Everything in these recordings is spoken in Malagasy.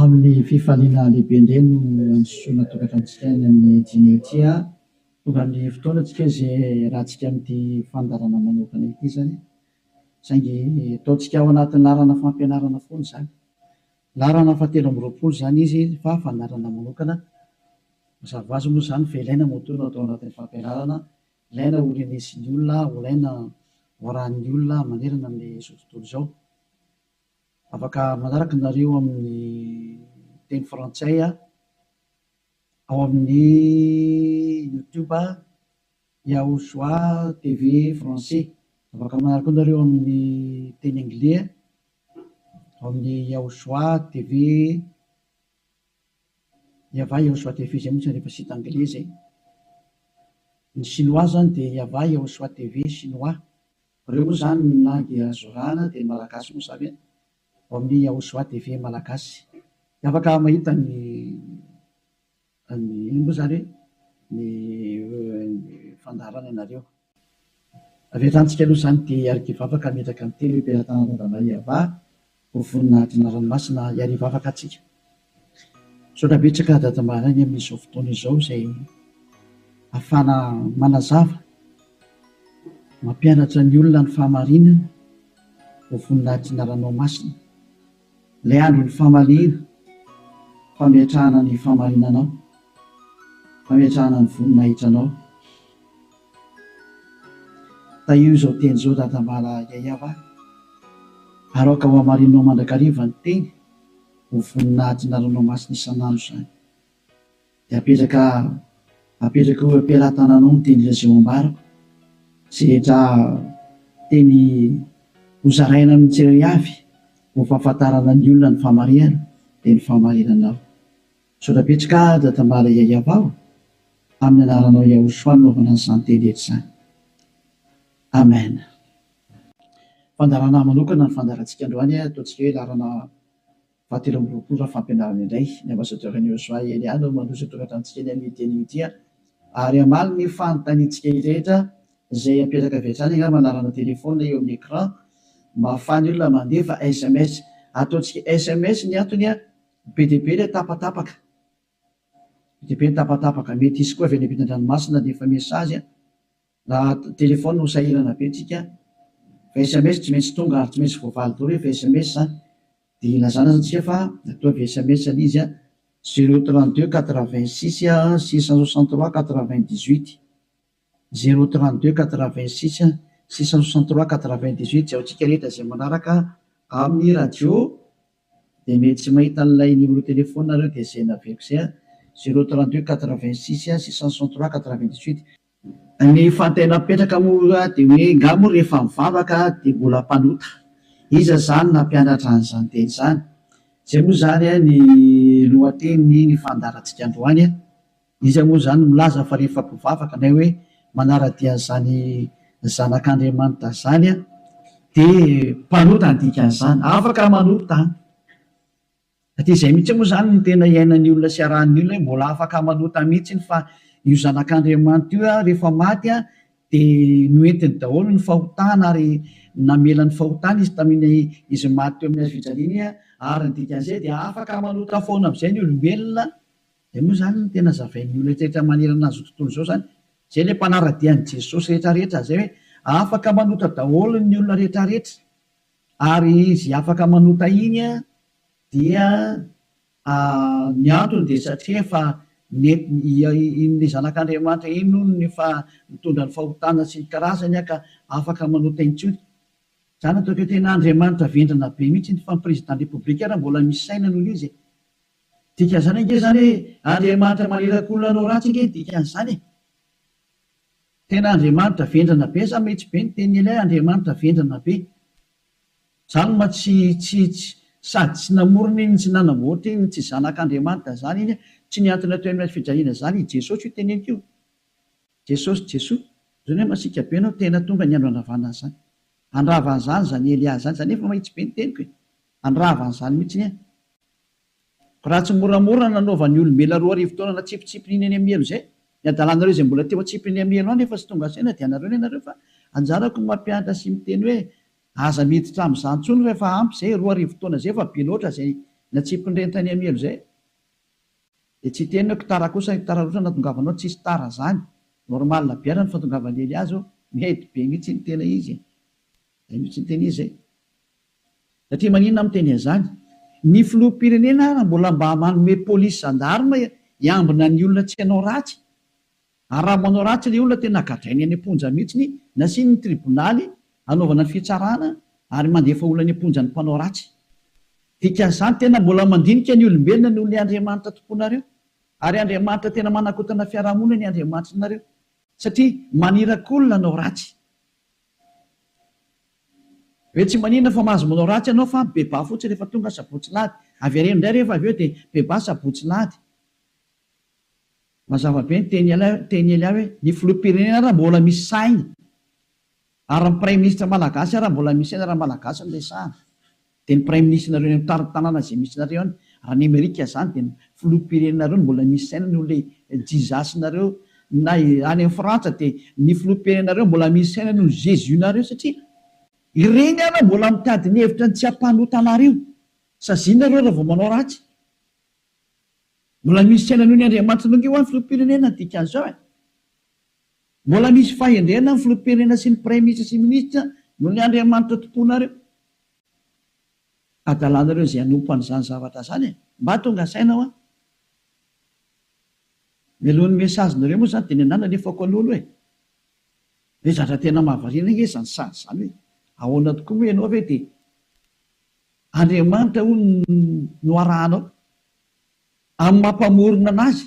amin'ny fifaliana lehibe indray no ansosoana tokatantsika ny amin'ny jinetia tonga amin'ny fotoanantsika izay rahantsika amin'ity fandarana manokana ity zany saingy ataontsika ao anatin'ny larana fampianarana foana zany larana fahatelo amby roapolo zany izy fa fandarana manokana mazava azy moa zany fa ilaina motorina atao anatin'ny fampianarana ilaina ho renesin'ny olona ilaina hoarahan'ny olona manerana amin'izao tontolo izao. Afaka manaraka nareo amin'ny teny frantsay ao amin'ny YouTube Yahosoa TV français. Afaka manaraka nareo amin'ny teny anglais ao amin'ny Yahosoa TV Yahosoa TV zay mihitsy rehefa sita anglais zay. Ny chinois zany dia Yahosoa TV chinois. Reo moa zany ny langy azorana dia ny malagasy moa zany ao amin'ny Yahosoa TV malagasy. Afaka mahita ny moa zany ny fandarana ianareo. Avelantsika aloha zany dia arikivavaka metraka amin'ny telo am-pelatanana Andriamariava ho voninahitry ny ranomasina iarivavaka atsika. Saotra betsaka dadamarany amin'izao fotoana izao izay ahafana manazava mampianatra ny olona ny fahamarinana ho voninahitry ny ranomasina. Ilay andro ny fahamaliana, fametrahana ny fahamarinanao, fametrahana ny voninahitranao. Io izao teny izao dadamala iaiava aroka ho hamarinanao mandrakariva ny teny ho voninahitry ny ranomasina isan'andro zany. Dia apetraka ho am-pelatananao ny teny lazao ambarako sy rehetra teny hozaraina amin'ny tsirairay avy ho fahafantarana ny olona ny fahamarinana dia ny fahamarinanao. Saotra betsaka dadamala iaiava aho amin'ny anaranao Yahosoa naovana an'izany teny rehetra izany. Amen. Fandarana manokana ny fandarantsika androany ataontsika hoe larana fahatelo amby roapolo fampianarana indray ny ambasadorany Yahosoa Eliana no mandroso tokatantsika ny amin'ny teny ity ary amaly ny fanontaniantsika rehetra izay apetraka avy hatrany angamba manarana telefona eo amin'ny écran mba ahafahany olona mandefa SMS. Ataontsika SMS ny antony be dia be ilay tapatapaka, be dia be ny tapatapaka. Mety isy koa avy any ampitan-dranomasina dia efa mesazy raha telefona ho sahirana be tsika fa SMS tsy maintsy tonga ary tsy maintsy voavaly daholo rehefa SMS zany. Dia ilazana antsika fa atao avy SMS ny izy 032 86 663 98 032 86 663 98 zay antsika rehetra izay manaraka amin'ny radio dia mety tsy mahita an'ilay numéro telefona nareo dia izay naveriko izay 032 86 663 98. Ny fantena mipetraka moa dia hoe ngamo rehefa mivavaka dia mbola mpanota iza zany nampianatra an'izany teny izany. Izay moa zany ny lohateny ny fandarantsika androany. Izy moa zany milaza fa rehefa mpivavaka na hoe manaradia an'izany zanak'Andriamanitra zany dia mpanota ny dikan'izany, afaka manota. Dia izay mihitsy moa zany ny tena iainan'ny olona sy arahan'ny olona mbola afaka manota mihitsy fa io zanak'Andriamanitra io rehefa maty dia noentiny daholo ny fahotana ary namela ny fahotana izy tamin'ny izy maty teo amin'ny hazofijaliana ary ny dikan'izay dia afaka manota foana amin'izay ny olombelona. Dia moa zany ny tena zavain'ny olona rehetra manerana azy tontolo izao zany zay ilay mpanaradian'i Jesosy rehetrarehetra zay hoe afaka manota daholo ny olona rehetrarehetra ary izy afaka manota iny dia ny antony dia satria efa ny zanak'Andriamanitra iny no efa mitondra ny fahotana sy ny karazany ka afaka manota intsony. Zany ataoko hoe tena Andriamanitra vendrana be mihitsy ny fampirezidan repoblika raha mbola misy saina noho izy. Dikan'izany ange zany hoe Andriamanitra maneraka olona anao ratsy ange dikan'izany. Tena Andriamanitra vendrana be sa metsy be ny teny ilay Andriamanitra vendrana be. Zany ma tsy sady tsy namorona iny tsy nanamboatra iny tsy zanak'Andriamanitra zany iny tsy niantona teo amin'ny fijaliana zany Jesosy io teneniko io. Jesosy zany hoe masika be anao tena tonga ny andro andravana zany. Andravan'izany zany Elia zany zany efa mahitsy be ny teniko andravan'izany mihitsy raha tsy moramora nanaovan'ny olombelona roa arivo taona na tsipitsipinyny eny amin'ny elo zay ny adalanareo izay mbola teo atsipiny amin'ny elo any efa tsy tonga saina dia anareo ianareo fa anjarako mampianatra sy miteny hoe aza miditra amin'izany intsony rehefa ampy zay 2,000 taona zay fa be loatra zay na tsy mpindrentany amelo zay de tsy teny hoe tara kosa tara rosa natongavanao tsisy tara zany normal biara ny fatongavany Eliazy mety be mihitsy ny tena izy mihitsy ny tena izy zay satria maninona miteny an'izany ny filoham-pirenena raha mbola mba manome polisy gendarme hiambina ny olona tsy hanao ratsy ary raha manao ratsy le olona tena gadrainy any am-ponja mihitsy nasiny ny tribonaly anaovana ny fitsarana ary mandefa olona any am-ponja ny mpanao ratsy dikan'izany tena mbola mandinika ny olombelona noho ny Andriamanitra tomponareo ary Andriamanitra tena manakotana fiarahamonina ny Andriamanitra nareo satria manirakolona anao ratsy hoe tsy manina fa mahazo manao ratsy ianao fa beba fotsiny rehefa tonga sabotsy lahady avy areno indray rehefa avy eo dia beba sabotsy lahady mazava be ny teny Elia hoe ny filoham-pirenena raha mbola misy saina ary ny premier ministre malagasy raha mbola misy saina raha malagasy no resahana dia ny premier ministre nareo ny tanàna izay misy nareo any raha ny Amerika zany dia ny filoham-pirenenareo no mbola misy saina noho le jizasinareo na any amin'ny Frantsa dia ny filoham-pirenenareo mbola misy saina noho Jésus nareo satria ireny ana mbola mitady ny hevitra ny tsy hampanotanareo sazinareo raha vao manao ratsy mbola misy saina noho ny Andriamanitra nonge ho any filoham-pirenena dikan'izao mbola misy fahendrena ny filoham-pirenena sy ny premier ministre sy ministra noho ny Andriamanitra tomponareo adalanareo izay hanompo an'izany zavatra zany mba tonga sainao mialohan'ny mesazinareo moa zany dia ny anana nefako an'olo hoe zatra tena mahavariana nge zany sady zany hoe ahoana tokoa hoe ianao ve dia Andriamanitra ho no arahanao amin'ny mampamorona anazy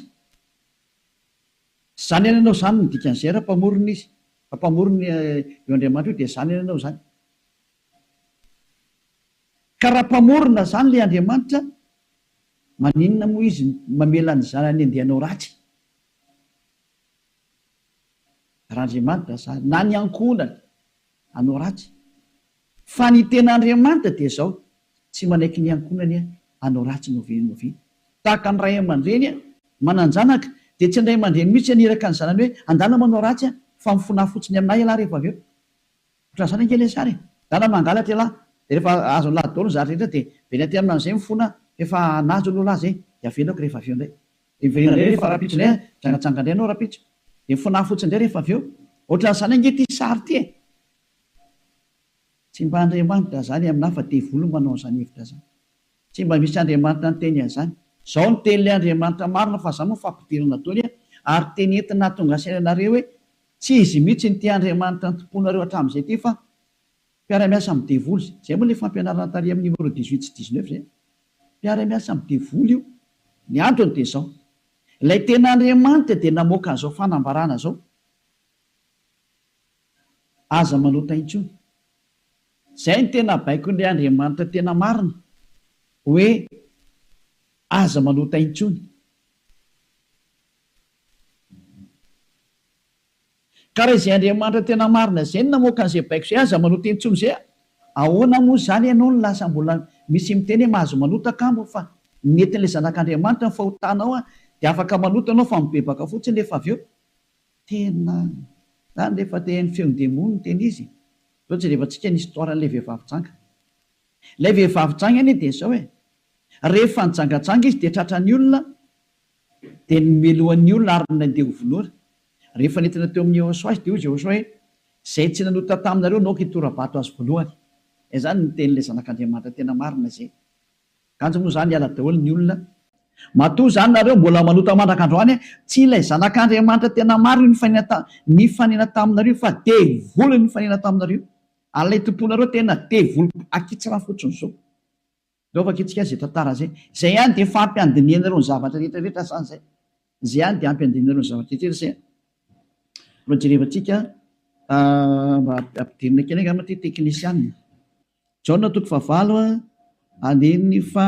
zany any ianao zany ny dikan'izay raha mpamorona izy mpamorona eo Andriamanitra io dia zany any ianao zany ka raha mpamorona zany le Andriamanitra maninona moa izy mamela ny zanany andehanao ratsy raha Andriamanitra zany na ny ankonany anao ratsy fa ny tena Andriamanitra dia zao tsy manaiky ny ankonany anao ratsy novi tahaka ny ray aman-dreny mananjanaka dia tsy indray aman-dreny mihitsy aniraka ny zanany hoe andana manao ratsy fa mifona fotsiny aminay ialahy rehefa avy eo ohatran' izany ankely sary dana mangalatra ialahy dia rehefa azo ny lahy daholo ny zatra rehetra dia veny aty amin'izay mifona efa nazo aloha lahy zay dia avelako rehefa avy eo indray dia miverina indray rehefa rapitso indray jangatsanga indray anao rapitso dia mifona fotsiny indray rehefa avy eo ohatran'izany ange ty sary ty tsy mba Andriamanitra zany aminahy fa devolo manao an'izany hevitra zany tsy mba misy Andriamanitra ny teny an'izany zao ny teny le Andriamanitra marina fa za moa fampidirana taony ary teny entina tonga sainanareo hoe tsy izy mihitsy ny ty Andriamanitra ny tomponareo hatramin'izay ty fa mpiara-miasa amin'ny devolo zay moa le fampianarana tary amin'ny numéro 18 sy 19 zay mpiara-miasa amin'ny devolo io ny androny dia zao ilay tena Andriamanitra dia namoaka an'izao fanambarana zao aza manota intsony zay ny tena baiko n'ilay Andriamanitra tena marina hoe aza manota intsony ka raha izay Andriamanitra tena marina zay ny namoaka an'izay baiko zay aza manota intsony zay ahoana moa zany ianao ny lasa mbola misy miteny hoe mahazo manota kambo fa nentin'ilay zanak'Andriamanitra ny fahotanao dia afaka manota anao fa mibebaka fotsiny rehefa avy eo tena zany rehefa teny feon-demony ny teny izy ohatsy rehefa tsika ny histoiran'ilay vehivavy janga ilay vehivavy janga any dia zao rehefa nijangatsanga izy dia tratra ny olona dia nomelohan'ny olona ary nandeha hovonora rehefa nentina teo amin'ny Jehosoa izy dia hoy Jehosoa hoe zay tsy nanota taminareo naoka hitorabato azy voalohany zany ny tenyilay zanak'Andriamanitra tena marina zay kanjo moa zany hiala daholo ny olona matoa zany nareo mbola manota mandrak'androany tsy ilay zanak'Andriamanitra tena marina ny fanena taminareo fa devolo ny fanena taminareo alay tomponareo tena devolo akitsira fotsiny zao dao fa kitsika zay tantara zay zay ihany dia fampiandinenareo ny zavatra rehetrarehetra zany zay ihany dia ampiandinenareo ny zavatra rehetrarehetra zay mba jerevantsika mba ampidirina kely angamba ty teknisianina Jaona toko favalo andiny fa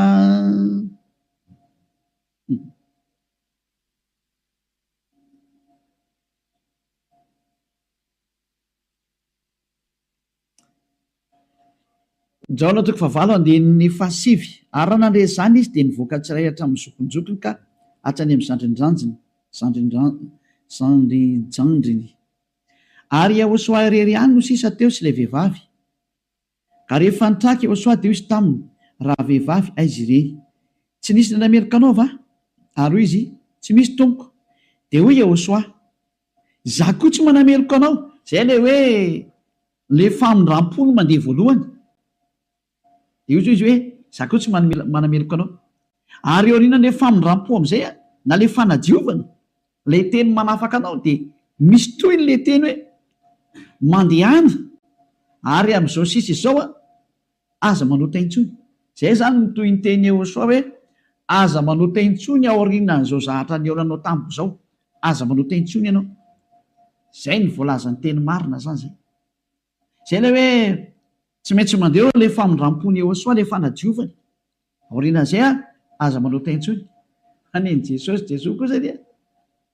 Jaona toko favalo andiny fahasivy ary raha nandre zany izy dia nivoaka tsiray hatramin'ny zokonjokony ka hatrany amin'ny zandrinjandriny ary Jehosoa irery ihany no sisa teo sy ilay vehivavy ka rehefa nitraka Jehosoa dia hoy izy taminy raha vehivavy aiza irery tsy nisy nanamerika anao va? Ary izy tsy misy tompoko. De hoy Iehosoa, za koa tsy manamerika anao. Zay le hoe le famindram-pony mandeha voalohany. De izy hoe za koa tsy manamerika anao. Ary eo aoriana le famindram-po am'izay na le fanadiovana le teny manafaka anao de misy toy le teny hoe mandehana ary am'izao sisa izao aza manota intsony. Zay zany no toy ny teny Iehosoa hoe aza manota intsony aorianan'izao zahatra niaonanao tamiko zao, aza manota intsony ianao. Zay ny voalazan'ny teny marina zany zay. Zay le hoe tsy maintsy mandeha le famindram-pony Iehosoa le fanadiovany. Aorianan'izay aza manota intsony. Aneny Jesosy kosa dia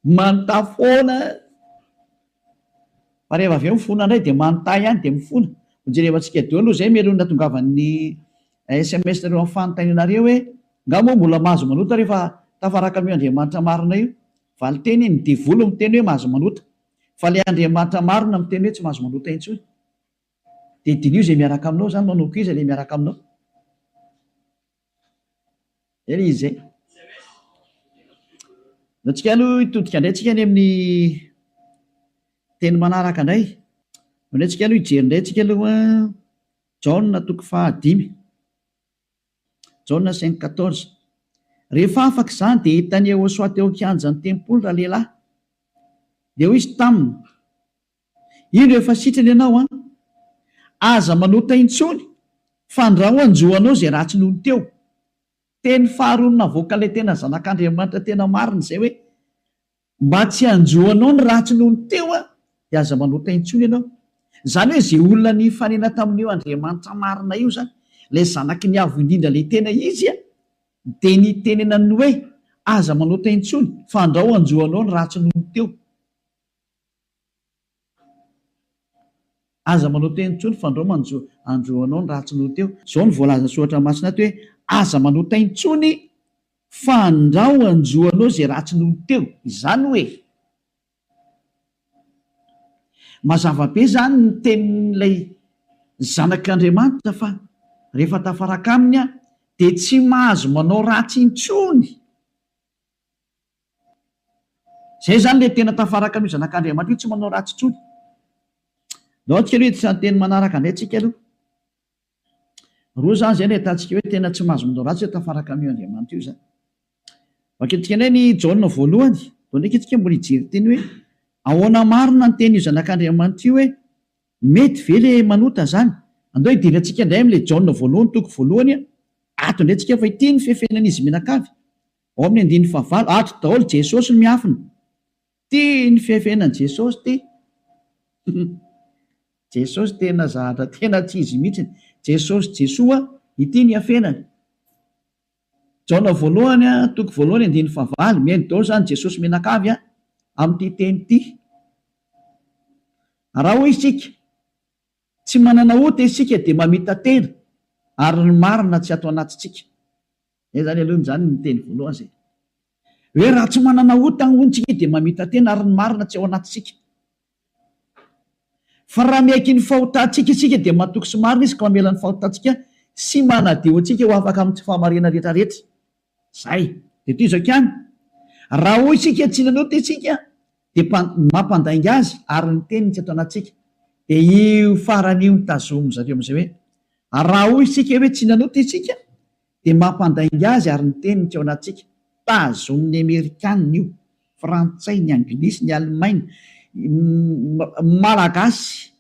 manontany foana. Fa rehefa avy eo mifona indray de manontany ihany de mifona. Jerevantsika deo aloha zay melony natongavan'ny SMS nareo amin'ny fanontanianareo hoe ngamo mbola mahazo manota rehefa tafaraka amin'io Andriamanitra marina io. Valiteny ny devolo miteny hoe mahazo manota. Fa le Andriamanitra marina miteny hoe tsy mahazo manota intsony. De dinio zay miaraka aminao zany manao kiza le miaraka aminao. Zay izy zay. Antsika aloha hitodika indray tsika any amin'ny teny manaraka indray. Indray tsika aloha hijery indray tsika aloha Jaona 5:5. Jaona 5:14. Rehefa afaka izany dia hitany Iehosoa teo an-kianjan'ny tempoly raha lehilahy. Dia hoy izy taminy, ino efa sitrany ianao aza manota intsony fa andraho anjoanao zay ratsy nohony teo. Teny faharoa navoaka ilay tena zanak'Andriamanitra tena marina izay hoe mba tsy anjoanao ny ratsy nohony teo dia aza manota intsony ianao. Zany hoe zay olona ny fanena tamin'io Andriamanitra marina io zany, ilay zanaky ny avo indrindra ilay tena izy dia ny tenenany hoe aza manota intsony fa andraho anjoanao ny ratsy nohony teo. Aza manota intsony fa andraho anjoanao ny ratsy nohony teo. Zao ny voalazana soratra masina hoe aza manota intsony fa andraho anjoanao zay ratsy nohony teo. Izany hoe mazava be zany ny tenin'ilay zanak'Andriamanitra fa rehefa tafaraka aminy dia tsy mahazo manao ratsy intsony. Zay zany le tena tafaraka amin'io zanak'Andriamanitra io, tsy manao ratsy intsony. Nao tsika aloha tsy teny manaraka indray tsika aloha. Roa zany zay no ahitantsika hoe tena tsy mahazo manao ratsy hoe tafaraka amin'io Andriamanitra io zany. Vakentsika indray ny Jaona voalohany, dao ndraiky tsika mbola hijery teny hoe ahoana marina ny teny io zanak'Andriamanitra io hoe mety ve le manota zany. Andao hidirantsika indray amin'ilay Jaona voalohany toko voalohany ato indray tsika fa ity ny fefenan'izy menakavy. Ao amin'ny 9:5 ato daholo Jesosy no miafina. Ty ny fefenan' Jesosy ty. Jesosy tena zahatra tena tsy izy mihitsy. Jesosy Jesoa ity ny afenany. Jaona voalohany toko voalohany 9:5 mihaino daholo zany Jesosy menakavy amin'ity teny ity. Raha hoy isika tsy manana ota isika dia mamita tena ary ny marina tsy ato anatintsika. Zay zany aloha zany ny teny voalohany zay. Hoe raha tsy manana ota ny ontsika dia mamita tena ary ny marina tsy ao anatintsika. Fa raha miaiky ny fahotantsika isika dia matoky sy marina izy ka mamela ny fahotantsika sy manadio antsika ho afaka amin'ny tsy fahamarina rehetrarehetra. Zay. Dia toy izao ihany. Raha hoy isika tsy nanota isika dia mampandainga azy ary ny teniny tsy ato anatintsika. Dia io faran'io ny tazomy zareo amin'izay hoe raha hoy isika hoe tsy nanota isika dia mampandainga azy ary ny teniny tsy ao anatintsika. Tazomin'ny Amerikanina io, Frantsay, ny Anglisy, ny Alemaina, Malagasy,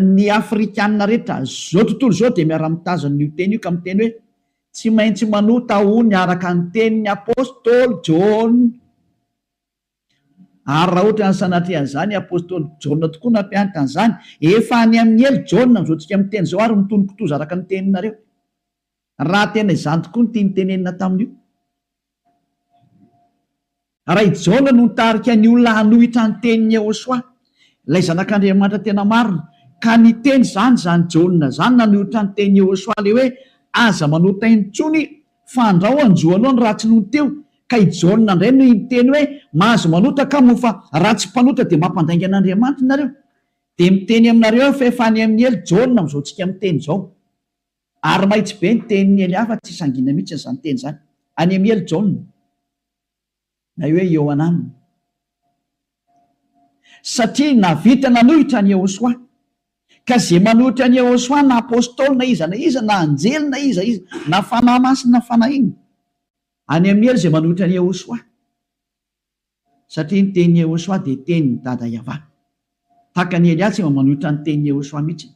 ny Afrikanina rehetra zao tontolo zao dia miara-mitazona io teny io ka miteny hoe tsy maintsy manota hony araka ny tenin'ny apôstôly John. Ary raha ohatra ny sanatrehan'izany apôstôly John tokoa nampianatra an'izany, efa any amin'ny elo John amin'izao tsika miteny zao ary mitonokitoza araka ny teninareo. Raha tena izany tokoa ny tiany tenenina tamin'io. Raha i Jaona no nitarika ny olona hanohitra ny tenin'ny Iehosoa, ilay zanak'Andriamanitra tena marina, ka ny teny zany Jaona zany nanohitra ny tenin'ny Iehosoa le hoe aza manota intsony fa andraho anjoanao ny ratsy nohony teo. Ka i Jaona indray no miteny hoe mahazo manota ka mo fa ratsy mpanota dia mampandainga an'Andriamanitra nareo. Dia miteny aminareo fa efa any amin'ny elo Jaona amin'izao tsika miteny izao. Ary mahitsy be ny tenin'ny Eliafa tsy sangina mihitsy izany teny izany. any amy Eljon na hoe eo anaminy, satria navita nanohitra ny Yehosoa, ka zay manohitra ny Yehosoa na apôstôly na iza na anjely na iza na fanahy masina na fanahy iny, any amy ely zay manohitra ny Yehosoa, satria ny tenin'ny Yehosoa dia tenin'ny dada Yahva. Tahaka ny Eliasy manohitra ny tenin'ny Yehosoa mihitsy.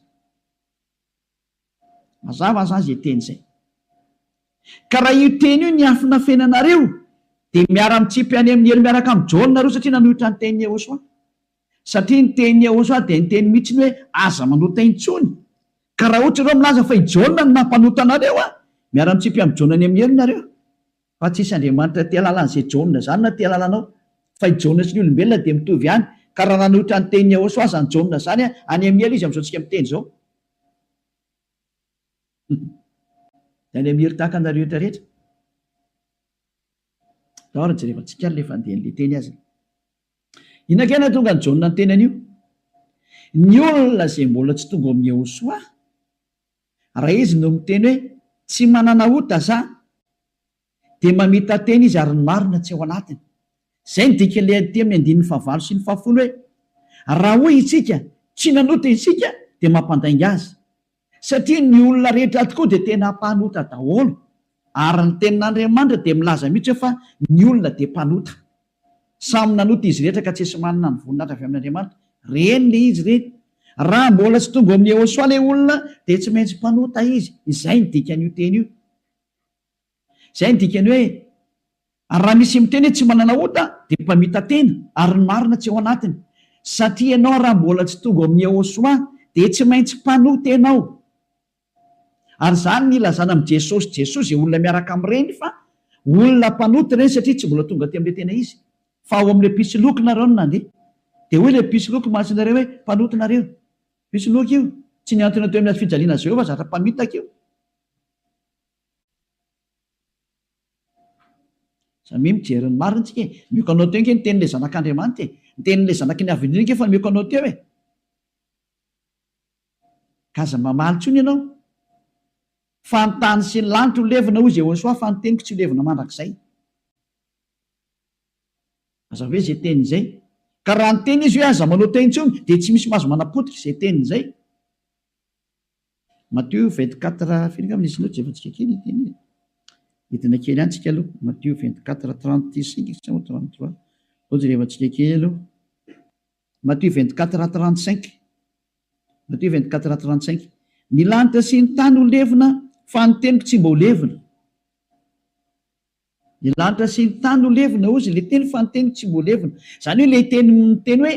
Mazava zany zay teny zay. Ka raha io teny io ny afina fenanareo dia miara-mitsipy any amin'ny ely miaraka amin'ny Jaona nareo, satria nanohitra ny tenin'ny Yehosoa. Satria ny tenin'ny Yehosoa dia ny teny mihitsy hoe aza manota intsony. Ka raha ohatra ireo milaza fa i Jaona no nampanota anareo miara-mitsipy amin'ny Jaona any amin'ny ely nareo. Fa tsisy Andriamanitra tia lalan'izay Jaona zany na tia lalanao, fa i Jaona sy ny olombelona dia mitovy ihany. Ka raha nanohitra ny tenin'ny Yehosoa zany Jaona zany any amin'ny ely izy amin'izao tsika miteny zao. Dia any amin'ny ely tahaka anareo rehetra. Dahory jerevantsika ilay fandehan'ilay teny azy. Inakena tonga ny Jaona ny teny an'io? Ny olona izay mbola tsy tonga amin'ny Yehosoa, raha izy no miteny hoe tsy manana ota za, dia mamita teny izy ary ny marina tsy ao anatiny. Izay ny dikan'ilay aty amin'ny 9:9 sy 10 hoe raha hoy isika tsy nanota isika dia mampandainga azy, satria ny olona rehetra tokoa dia tena mpanota daholo, ary ny tenin'Andriamanitra dia milaza mihitsy hoe fa ny olona dia mpanota. Samy nanota izy rehetra ka tsy esy manana ny voninahitra avy amin'Andriamanitra. Reny le izy reny. Raha mbola tsy tonga amin'ny Yehosoa ilay olona dia tsy maintsy mpanota izy. Izay ny dikan'io teny io. Izay ny dikany hoe raha misy miteny hoe tsy manana ota dia mpamita tena ary ny marina tsy ao anatiny. Satria ianao raha mbola tsy tonga amin'ny Yehosoa dia tsy maintsy mpanota ianao. Ary zany ny ilazana amin'ny Jesosy izay olona miaraka amin'ireny fa olona mpanota ireny, satria tsy mbola tonga aty amin'ilay tena izy. Fa ao amin'ilay pisoloky nareo no nandeha. Dia hoe ilay pisoloky mahatsinareo hoe mpanota nareo. Pisoloky io tsy niantona teo amin'ny fijaliana Jehova zatra mpamitaka io. Samy mijery ny marina tsika. Miko anao teo nke ny tenin'ilay zanak'Andriamanitra, ny tenin'ilay zanaky ny avindrina nke fa miko anao teo e. Ka aza mamaly tsony ianao. Fa ny tany sy ny lanitra ho levina hoy Jehosoa, fa ny teniko tsy ho levina mandrakizay. Aza hoe izay teny izay. Ka raha ny teny izy hoe aza manota intsony dia tsy misy mahazo manapotika izay teny izay. Matthieu 24 firinga amin'ny isinoatra efantsika kely teny. Hitina kely ihany tsika aloha. Matthieu 24:35 sa 33. Ohatsy rehefantsika kely aloha. Matthieu 24:35. Matthieu 24:35. Ny lanitra sy ny tany ho levina fa ny teniko tsy mba ho levina. Ny lanitra sy ny tany ho levina ozy ilay teny fa ny teniko tsy mba ho levina. Izany hoe ilay teny hoe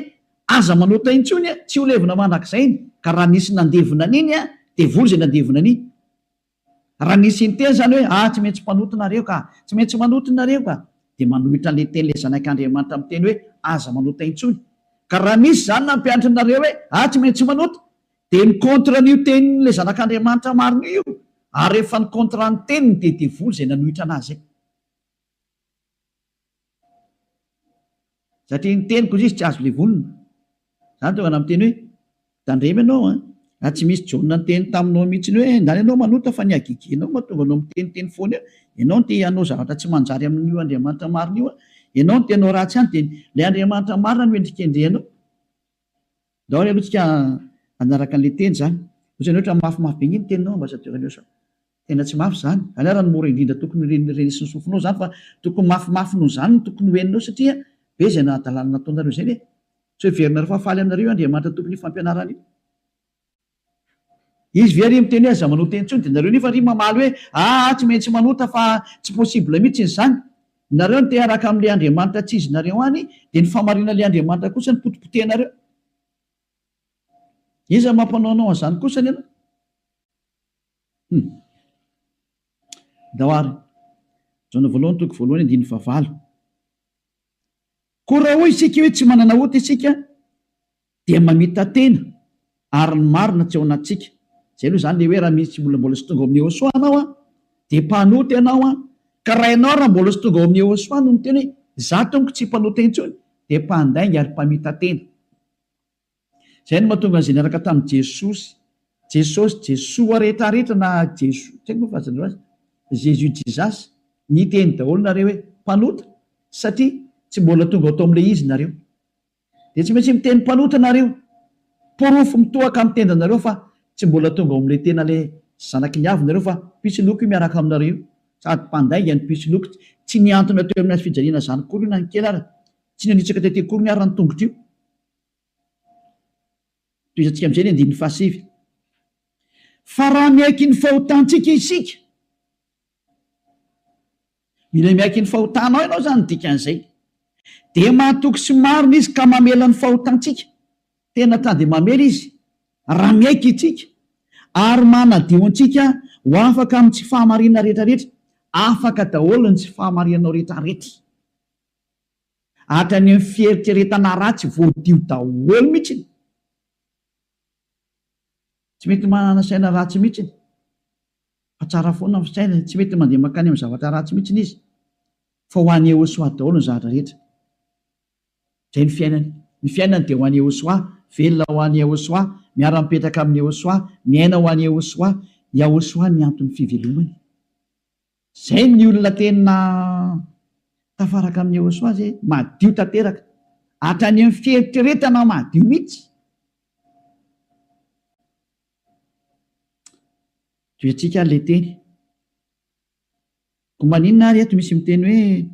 aza manota intsony tsy ho levina mandrakizay. Ka raha nisy nandevina n'iny dia vory izay nandevina n'iny. Raha nisy ny teny zany hoe tsy maintsy mpanota nareo ka, tsy maintsy manota nareo ka, dia manohitra an'ilay teny ilay zanak'Andriamanitra amin'ny teny hoe aza manota intsony. Ka raha misy zany nampianatra nareo hoe tsy maintsy manota, dia ny kontra n'io tenin'ilay zanak'Andriamanitra marina io, ary rehefa ny kontra ny teniny dia vory izay nanohitra anazy. Satria ny teniko izy tsy azo levonina. Zany tonga na miteny hoe tandremy ianao tsy misy Jaona ny teny taminao mihitsy hoe ndany ianao manota fa ny agigenao mahatonga anao miteniteny foana eo. Ianao no te hanao zavatra tsy manjary amin'io Andriamanitra marina io, ianao no te hanao ratsy ihany, dia ilay Andriamanitra marina no endrikendrehanao. Daholo aloha tsika anaraka an'ilay teny zany. Ohatrany ohatra mafimafy be ny teninao ambassadeur sao. Tena tsy mafy zany. Alera ny mora indrindra tokony renisy sofinao zany, fa tokony mafimafy noho zany no tokony hoeninao, satria be izay nahadalana nataonareo izay hoe tsy heverinareo fa faly aminareo Andriamanitra tokony fampianarana io. Izy ve ary miteny hoe aza manota intsony, dia nareo nefa ry mamaly hoe tsy maintsy manota fa tsy possible mihitsy izany. Nareo no te araka amin'ilay Andriamanitra tsy izy nareo any, dia ny famarina ilay Andriamanitra kosa ny potipotehnareo. Iza mampanao anao an'izany kosa ny ianao? Dahoary Jaona voalohany toko voalohany 9:9. Koa raha hoy isika hoe tsy manana ota isika dia mamita tena ary ny marina tsy ao anatsika. Izay aloha zany le hoe raha misy mbola tsy tonga amin'ny Yehosoa anao dia mpanota ianao ka raha ianao raha mbola tsy tonga amin'ny Yehosoa no miteny hoe za tompoko tsy mpanota intsony, dia mpandainga ary mpamita tena. Izay no mahatonga an'izay niaraka tamin'i Jesosy rehetrarehetra na Jésus Jesus Jesus ny teny daholo nareo hoe mpanota, satria tsy mbola tonga atao amin'ilay izy nareo, de tsy maintsy miteny mpanota nareo, porofo mitohaka amin'ny tendanareo fa tsy mbola tonga ao amin'ilay tena le zanaky ny avy nareo fa pisiloko io miaraka aminareo, sady mpandainga ny pisiloko, tsy niantona teo amin'ny fijaliana zany kory io na ny kely ary, tsy nanitsaka tete kory ny ary ny tongotro io. Toizantsika amin'izay ny andininy fahasivy. Fa raha miaiky ny fahotantsika isika, mila miaiky ny fahotanao ianao zany dikan'izay, de mahatoky sy marina izy ka mamela ny fahotantsika, tena tady mamela izy raha miaiky itsika ary manadio antsika ho afaka amin'ny tsy fahamarinana rehetrarehetra, afaka daholo ny tsy fahamarinanao rehetrarehetra, hatrany amin'ny fieritreretana ratsy voadio daholo mihitsiny, tsy mety manana saina ratsy mihitsiny fa tsara foana ny saina, tsy mety mandeha makany amin'ny zavatra ratsy mihitsiny izy, fa ho any Ehosoa daholo ny zavatra rehetra. Zay ny fiainany, ny fiainany dia ho any Ehosoa, velona ho any Ehosoa, miara-mipetraka amin'ny Ehosoa, miaina ho any Ehosoa, Ehosoa ny antony fivelomany. Zay ny olona tena tafaraka amin'ny Ehosoa zay madio tanteraka, hatrany amin'ny fieritreretana madio mihitsy. Toetsika le teny, ko maninona ary eto misy miteny hoe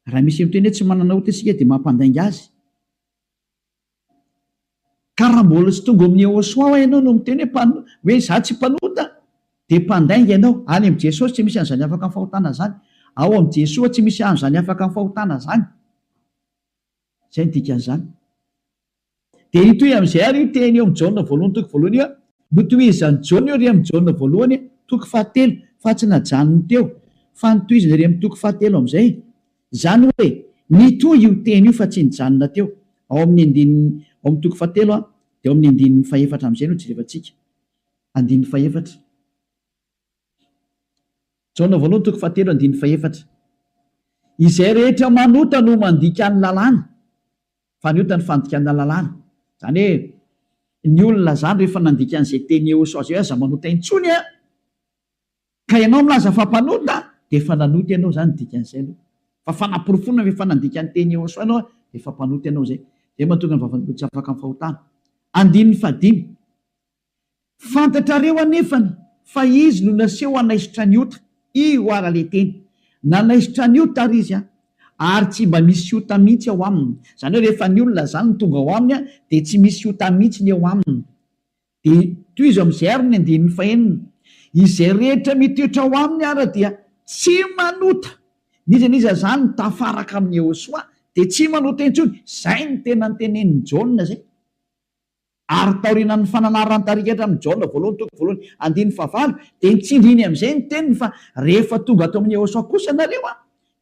raha misy miteny hoe tsy manana ota isika dia mampandainga azy, ka raha mbola tsy tonga amin'ny Ehosoa ho ianao no miteny hoe za tsy mpanota dia mpandainga ianao, any amin'ny Jesosy tsy misy an'izany afaka amin'ny fahotana zany, ao amin'ny Jesoa tsy misy an'izany afaka amin'ny fahotana zany. Zay ny dikan'izany. Dia itoy amin'izay ary io teny eo amin'ny Jaona voalohany toko voalohany io, notohizan'ny Jaona io ry amin'ny Jaona voalohany toko fahatelo, fa tsy najanony teo fa notohizany ry amin'ny toko fahatelo amin'izay, zany hoe nitoy io teny io fa tsy nijanona teo. Ao amin'ny andininy, ao amin'ny toko fahatelo dia ao amin'ny andininy fahefatra amin'izay no jerevantsika, andininy fahefatra, Jaona voalohany toko fahatelo andininy fahefatra. Izay rehetra manota no mandika ny lalàna, fa ny ota ny fandikana lalàna, zany hoe ny olona zany rehefa nandika an'izay teny Ehosoa zay aza manota intsony a, ka ianao milaza fa mpanota dia efa nanota ianao zany dikan'izay aloha, fa fanamporofonana rehefa nandika ny teny Ehosoa ianao dia efa mpanota ianao zay, zay mahatonga ny vavan'ny tsy afaka amin'ny fahotana. Andininy fahadimy, fantatrareo anefany fa izy no naseho hanaisitra ny ota, io ara le teny, nanaisitra ny ota ary izy ary tsy mba misy ota mihitsy ao aminy, zany hoe rehefa ny olona zany no tonga ao aminy dia tsy misy ota mihitsy ny eo aminy. Dia toy izy amin'izay ary ny andininy fahenina, izay rehetra mitoetra ao aminy ara dia tsy manota, nizaniza zany tafaraka amin'ny Ehosoa dia tsy manota intsony. Zay ny tena nytenenin'ny Jaona zay, ary taoriana ny fananarany tarikatra amin'ny Jaona voalohany toko voalohany andininy fahavalo dia nitsindriny amin'izay ny teniny fa rehefa tonga ato amin'ny Ehosoa kosa nareo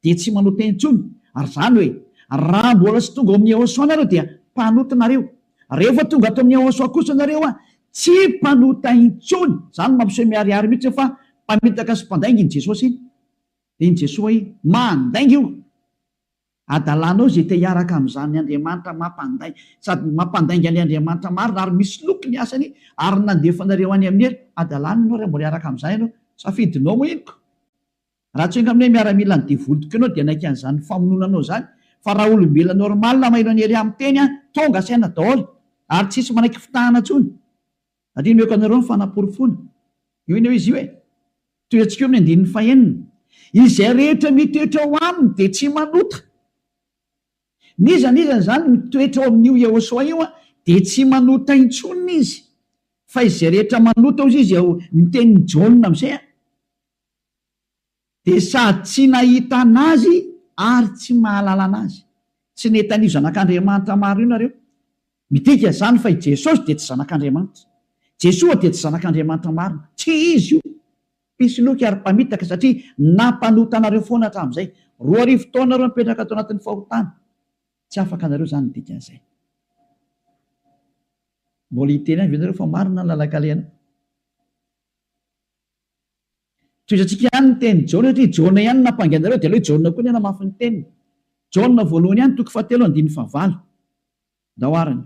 dia tsy manota intsony. Ary zany hoe raha mbola tsy tonga amin'ny Ehosoa nareo dia mpanota nareo, rehefa tonga ato amin'ny Ehosoa kosa nareo tsy mpanota intsony. Zany mampiseho miariary mihitsy fa mpamitaka sy mpandainga iny Jesosy iny, dia iny Jesosy iny mandainga io, adalanao zay te hiaraka amin'izany Andriamanitra mampandainga, sady mampandainga ny Andriamanitra marina ary misy loko ny asany ary nandefanareo any amin'ny hely, adalanao raha mbola hiaraka amin'izany ianao, safidinao moa inoko. Raha tsy amin'ilay miaramila ny devolotiko ianao dia naika an'izany famononanao zany, fa raha olombelona normal maheno any ery amin'ny teny tonga saina daholo ary tsisy manaiky fitahana intsony. Adino meko anareo ny fanaporofona io iny izy io hoe toy antsika eo amin'ny andininy fahenina, izay rehetra mitoetra ao aminy dia tsy manota, nizanizany zany mitoetra ao amin'io Ehosoa io dia tsy manota intsony izy, fa izay rehetra manota ozy izy ao mitenin'ny Jaona amin'izay dia sady tsy nahita anazy ary tsy mahalala anazy. Tsy netan'io zanak'Andriamanitra maro io nareo, midika zany fa i Jesosy dia tsy zanak'Andriamanitra, Jesoa dia tsy zanak'Andriamanitra marina, tsy izy io, mpisoloky ary mpamitaka, satria nampanota anareo foana hatramin'izay. 2000 taona nareo mipetraka ato anatin'ny fahotana, tsy afaka anareo zany ny dikan'izay. Mbola hiteny any ve nareo fa marina ny lalakaleana? Toizantsika ihany ny teny Jaona, satria Jaona ihany nampangainareo dia ileo Jaona koa ny namafy ny teniny. Jaona voalohany ihany toko fahatelo andininy fahavalo, dahoarany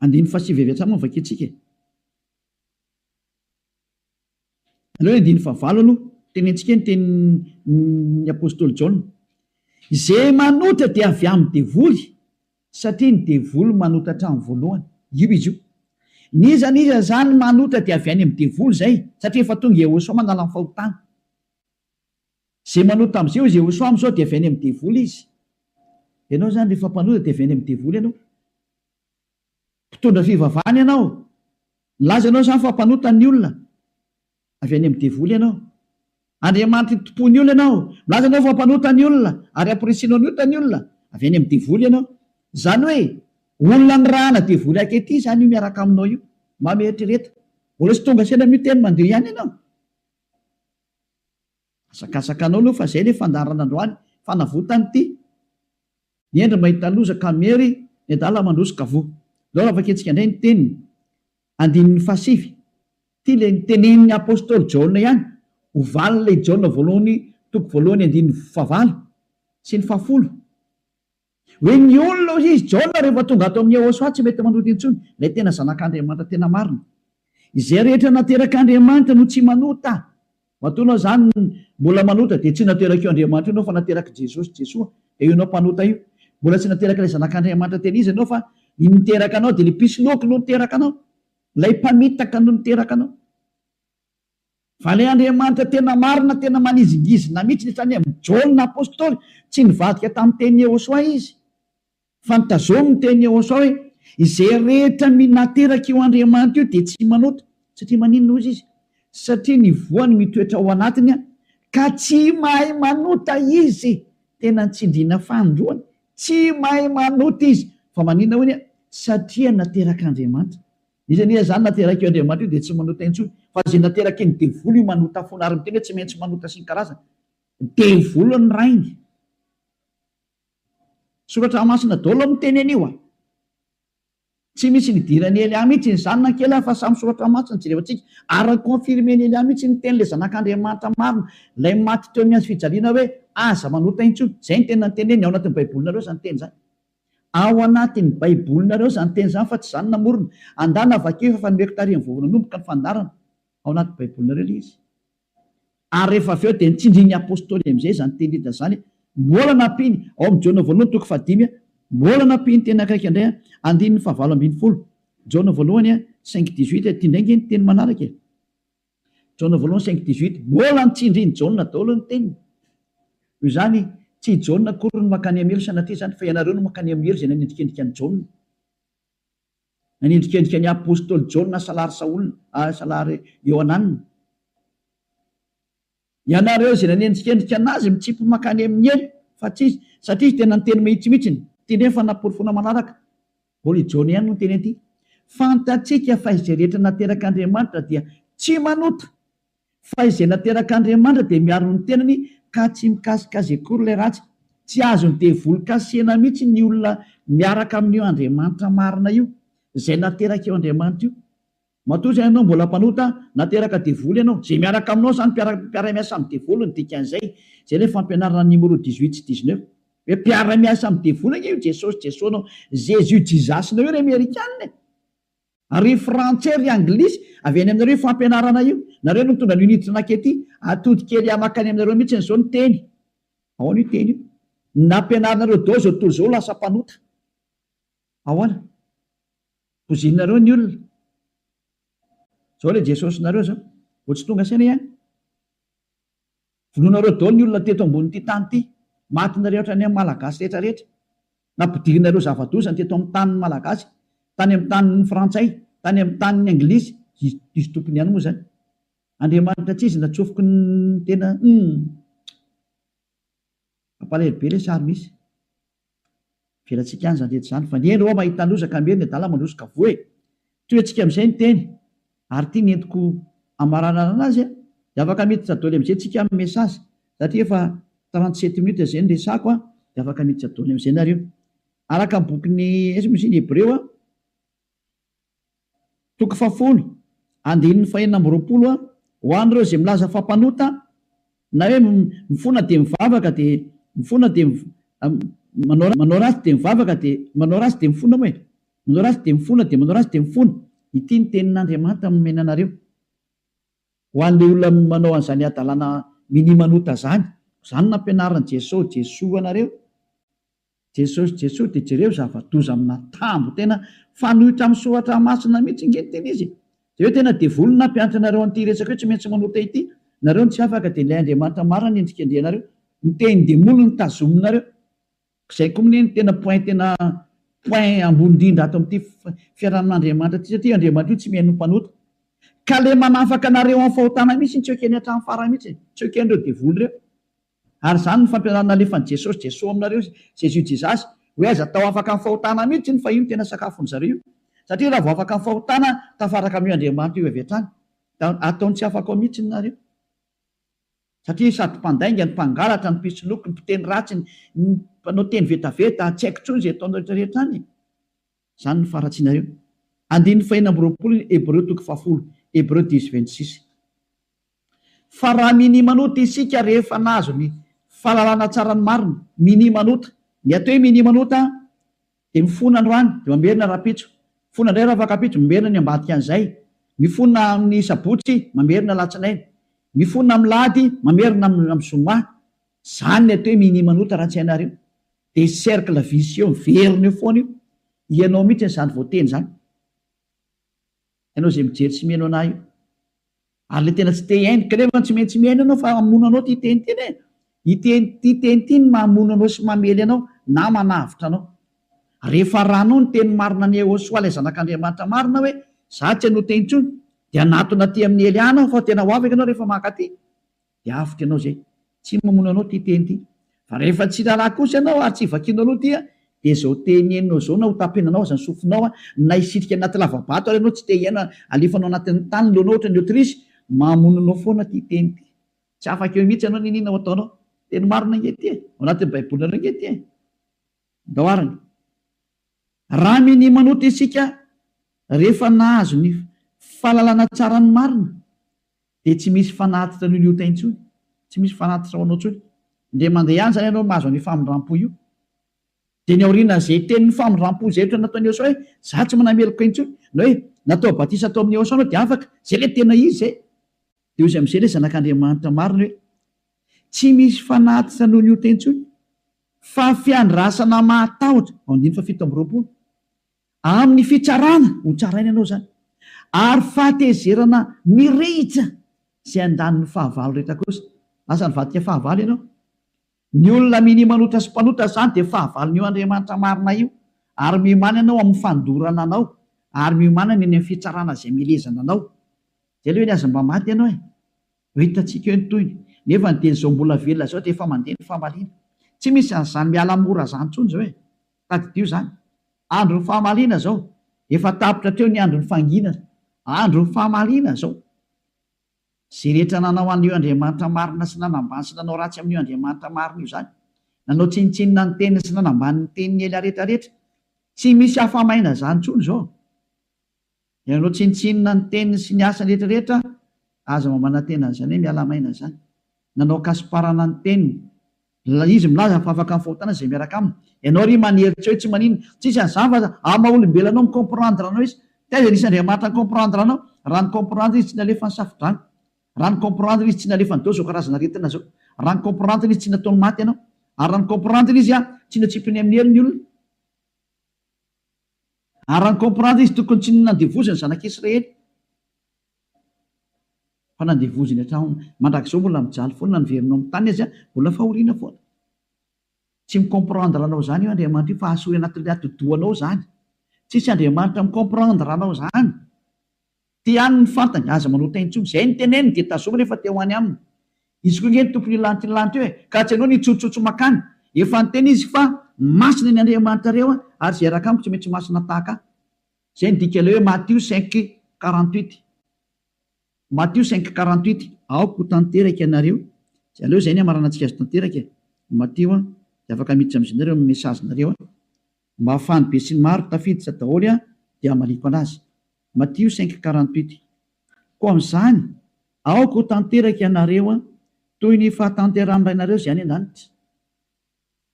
andininy fahasivy avy hatramy vakintsika. aloha andiny favalo aloha tenentsika ny tenin'ny apôstôly Jaona, izay manota dia avy amin'ny devoly satria ny devoly manotatra amin'ny voalohany. Io izy io. Niza zany manota dia avy any amin'ny devoly zay satria efa tonga Jehosoa manala ny fahotana. Zay manota am'izay io Jehosoa am'izao dia avy any amin'ny devoly izy. Ianao zany rehefa mpanota dia avy any amin'ny devoly ianao. Mpitondra fivavahana ianao. Laza ianao zany fa mpanota ny olona. Avy any amin'ny devoly ianao. Andriamanitra tompony olona ianao. Laza ianao fa mpanota ny olona ary ampiresinao ny ota ny olona. Avy any amin'ny devoly ianao. Zany hoe olona ny rahana devoly akety zany io miaraka aminao io. Mametrereta. Mbola tsy tonga sena miteny mandeha ihany ianao. Asakasakanao aloha fa zay le fandarana androany fanavotany ty. Ny endry mahita loza kamery ny adala mandrosoka vo. Dao afaketsika indray ny teniny. Andinin'ny fasivy. Ty le nitenenin'ny apôstôly Jaona ihany. Ovalina le Jaona voalohany toko voalohany andin'ny favalo sy ny fahafolo. Hoe ny olona izy Jaona rehefa tonga ato amin'ny Jehosoa tsy mety manota intsony. Ilay tena zanak'Andriamanitra tena marina. Izay rehetra nateraka Andriamanitra no tsy manota. Matoana zany mbola manota dia tsy nateraka io Andriamanitra ianao fa nateraka Jesosy Jesoa. Io ianao mpanota io. Mbola tsy nateraka ilay zanak'Andriamanitra tena izy ianao fa niteraka anao dia ilay pisiloko no niteraka anao. Ilay mpamitaka no niteraka anao. Fa ilay Andriamanitra tena marina tena manizingizina mihitsy nisany amin'ny Jaona apôstôly tsy nivadika tamin'ny teny Jehosoa izy. Fa nitazominy teny Jehosoa hoe izay rehetra nateraka io Andriamanitra io dia tsy manota satria maninona izy. Satria ny voany mitoetra ao anatiny ka tsy mahay manota izy. Tena nitsindriana fandroany. Tsy mahay manota izy. Fa maninona hoy satria nateraka Andriamanitra. Izy zany nateraka io Andriamanitra io dia tsy manota intsony. Fa zay nateraka iny devoly io manota foana ary miteny hoe tsy maintsy manota sy ny karazana. Devoly ny rainy. Soratra masina daholo miteny anio. Tsy misy nidirany Elia mihitsy ny zanona kely fa samy soratra masina jerevantsika. Ary konfirmeny Elia mihitsy ny teny le zanak'Andriamanitra marina. Lay maty teo amin'ny azy fijaliana hoe aza manota intsony. Zay ny tena teneny ao anatin'ny baibolinareo zany teny zany. Ao anatin'ny baibolinareo zany teny zany fa tsy zany namorona. Andana vakeo fa nomeko tarihin'ny voavonanomboka ny fandarana. Ao anatin'ny baibolinareo le izy. Ary rehefa avy eo dia nitsindrin'ny apôstôly amin'izay zany teny zany. Mbola nampiny ao amin'ny Jaona voalohany toko fahadimy. Mbola nampiny teny akaiky indray andininy favalo ambin'ny folo. Jaona voalohany 5:18 tindraingy ny teny manaraka. Jaona voalohany 5:18 mbola nitsindriny Jaona daholo ny teniny. Io zany tsy Jaona akory no makany amelo sanatria zany fa ianareo no makany amelo izay nanendrikendrika ny Jaona. Nanendrikendrika ny apôstôly Jaona salary Saolina, salary Ioananina. Ianareo izay nanendrikendrika anazy mitsipy makany amin'ny elo fa tsy satria tena niteny mihitsimihitsiny. Teny fa naporofona manaraka. Holy Jaona ihany no teny aty. Fantatsika fa izay rehetra nateraka Andriamanitra dia tsy manota. Fa izay nateraka Andriamanitra dia miaro ny tenany ka tsy mikasikazy akory ilay ratsy. Tsy azo ny devoly kasihana mihitsy ny olona miaraka amin'io Andriamanitra marina io. Izay nateraka io Andriamanitra io. Matoa ianao mbola mpanota nateraka devoly ianao. Zay miaraka aminao zany mpiara-miasa amin'ny devoly ny dikan'izay. Zay ilay fampianarana numéro 18 sy 19. Hoe mpiara-miasa amin'ny devoly io Jesosy Jesosy Jésus Jesus-nao io ry Amerikanina. Ary frantsay ry anglisy avy any aminareo fampianarana io. Nareo no mitondra ny unité nakety atody kely amakany aminareo mihitsy zao ny teny. Ahoana io teny io? Nampianaranareo dao zao tontolo zao lasa mpanota. Ahoana? Pozinareo ny olona. Zao le Jesosy nareo zao. Vao tsy tonga saina ihany. Vonoanareo dao ny olona teto ambonin'ity tany ity. Matinareo ohatrany amin'ny malagasy rehetrarehetra. Nampidirinareo zava-dosany teto amin'ny tanin'ny malagasy, tany amin'ny tanin'ny frantsay, tany amin'ny tanin'ny anglisy. Izy tompony ihany moa zany. Andriamanitra tsy izy natsofoko ny tena mampalahelo be ilay sary misy. Velantsika any zany rehetra zany. Fa ny eny reo mahita lozaka mery ny adala mandrosoka voe. Toy antsika amin'izay ny teny. Ary ity nentiko amaranana anazy dia afaka miditra daholo amin'izay tsika amin'ny mesazy. Satria efa 37 minutes izay ny resako dia afaka miditra daholo amin'izay nareo. Araka amin'ny bokin'ny esy ny Hebreo toko 10 andininy 4:20 ho an'ireo izay milaza fampanota na hoe mifona dia mivavaka dia mifona dia manao ratsy dia mivavaka dia manao ratsy dia mifona moa e. Manao ratsy dia mifona dia manao ratsy dia mifona. Ity ny tenin'Andriamanitra nomena anareo. Ho an'ilay olona manao an'izany adalàna minimanota zany nampianaran' Jesosy Jesoa anareo. Jesosy dia jereo zava-doza amina tambo tena fanohitra amin'ny soratra masina mihitsy ingeny tena izy. Dia tena devolona mpianatra anareo an'ity resaka hoe tsy maintsy manota ity. Nareo no tsy afaka dia ilay Andriamanitra marina ny endrika andianareo. Ny teny demolony ny tazominareo. Izay koa ny tena point ambony indrindra ato amin'ity fiarahan'Andriamanitra ity, satria Andriamanitra io tsy mihaino mpanota. Ka le manafaka anareo amin'ny fahotana mihitsy tsy ekeny hatramin'ny farany mihitsy, tsy eken'ireo devoly ireo. Ary izany ny fampianarana alefan'i Jesosy Jesoa aminareo Jesus hoe aza tao afaka amin'ny fahotana mihitsy ny fa io no tena sakafony zareo. Satria raha vao afaka amin'ny fahotana tafaraka amin'io Andriamanitra io avy hatrany, ataony tsy afaka ao mihitsy nareo. Satria sady mpandainga, ny mpangalatra, ny mpisoloky, ny mpiteny ratsy, ny mpanao teny vetaveta, tsy haiko intsony izay ataonao rehetrarehetra any. Izany ny faratsianareo. Andiny fahina amby roapolo Hébreu 10 Hébreu 10:26. Fa raha minimanota isika rehefa nahazo ny fahalalana tsara ny marina, minimanota. Ny atao hoe minimanota dia mifona androany dia mamerina rapitso, mifona indray raha fakapitso mamerina ny ambadika an'izay, mifona amin'ny sabotsy mamerina latsinainy, mifona amin'ny lahady mamerina amin'ny zoma. Izany ny atao hoe minimanota raha tsy hainareo. Dia cercle vicieux miverina eo foana io. Ianao mihitsy n'izany voateny izany. Ianao izay mijery tsy mihaino anahy io. Ary le tena tsy te haino, kanefa tsy maintsy mihaino ianao fa mamono anao ty teny teny e. Ity teny ity ny mamono anao sy mamely anao na manavitra anao. Rehefa ranao ny teny marina ny Yehosoa ilay zanak'Andriamanitra marina hoe za tsy hanota intsony, dia anatona ty amin'ny Eliana fa tena ho afaka ianao rehefa maka ty. Dia avotra ianao zay. Tsy mamono anao ty teny ty. Fa rehefa tsy lalà kosa ianao ary tsy vakianao anao ty, dia izao teny henonao izao na ho tapenanao aza ny sofinao na hisitrika anaty lavabato ary ianao tsy te hiaina alefanao anatin'ny tany loanao ohatra ny Aotrisy, mamono anao foana ty teny ty. Tsy afaka eo mihitsy ianao ninina ho ataonao. Teny marina ingety ao anatin'ny baibolina ingety daoarany. Raha minimanota isika rehefa nahazo ny fahalalana tsara ny marina, dia tsy misy fanatitra noho ny ota intsony, tsy misy fanatitra ho anao intsony. Ndray mandeha ihany zany ianao mahazo ny famindram-po io. Dia ny aoriana izay tenin'ny famindram-po izay ohatra nataon'i Yehosoa hoe za tsy manameloko intsony, na hoe natao batisa atao amin'ny Yehosoa anao dia afaka, izay le tena izy zay. Dia izy amin'izay ilay zanak'Andriamanitra marina hoe tsy misy fanatitra noho ny ota intsony, fa fiandrasana mahatahotra, andiny fa 7 amin'ny fitsarana ho tsaraina ianao zany, ary fahatezerana mirehitra izay andaniny fahavalo rehetra kosa. Asa nivadika fahavalo ianao. Ny olona minimanota sy mpanota zany dia fahavalon'io Andriamanitra marina io, ary miomana ianao amin'ny fandorana anao, ary miomana ny amin'ny fitsarana izay milezana anao. Izay le hoe niaza mba maty ianao e. Ho hitantsika eo ny toyny. Nefa ny teny izao mbola velona zao dia efa mandeha ny famaliana. Tsy misy an'izany miala mora zany intsony zao e. Tadidio zany. Andro ny fahamaliana zao. Efa tapitra teo ny andro ny fanginana. Andro ny fahamaliana zao. Izay rehetra nanao an'io Andriamanitra marina sy nanambany sy nanao ratsy amin'io Andriamanitra marina io zany, nanao tsinitsinina ny teniny sy nanambany ny teniny ela rehetrarehetra, tsy misy hafamaina zany intsony zao. Nanao tsinitsinina ny teniny sy ny asany rehetrarehetra, aza mamana tena zany hoe miala maina zany. Nanao kasiparana ny teniny, izy milaza fa afaka amin'ny fahotana izay miaraka aminy. Ianao ry maneritra hoe tsy manino, tsisy an'izany fa ama olombelonao micomprendre anao izy. Taiza nisy Andriamanitra micomprendre anao? Raha ny comprendre izy tsy nalefa ny safidrano, raha ny comprendre izy tsy nalefa ny dao zao karazana retina zao, raha ny comprendre izy tsy nataony maty ianao, ary raha ny comprendre izy tsy natsipiny amin'ny helo ny olona, ary raha ny comprendre izy tokony tsy nandevozany zanak'Israely, fa nandevoziny hatrao mandrakizao mbola mijaly foana naverinao amin'ny tany izy mbola fahoriana foana. Tsy micomprendre anao zany io Andriamanitra io, fa asory anatin'ilay atodoanao zany. Tsisy Andriamanitra micomprendre anao zany. Ty ihany ny fantany, aza manota intsony, izay ny teneniny dia tazoma rehefa te ho any aminy. Izy koa ngeny tompony lanitra ny lanitra eo e, ka tsy ianao nitsotsotso makany. Efa niteny izy fa masina ny Andriamanitra reo ary izay araka amiko tsy maintsy masina tahaka. Izay ny dika ilay hoe Matthieu 5:48. Matthieu 5:48. Aoko tanteraka ianareo. Aleo izay ny amaranantsika azy tanteraka e. Matthieu dia afaka miditra amin'izy nareo amin'ny mesazinareo mba hafany be sy ny maro tafiditra daholo dia amaliko anazy. Matthieu 5:48. Koa amin'izany aoko tanteraka ianareo toy ny fahatanteran'iray izay any an-danitra.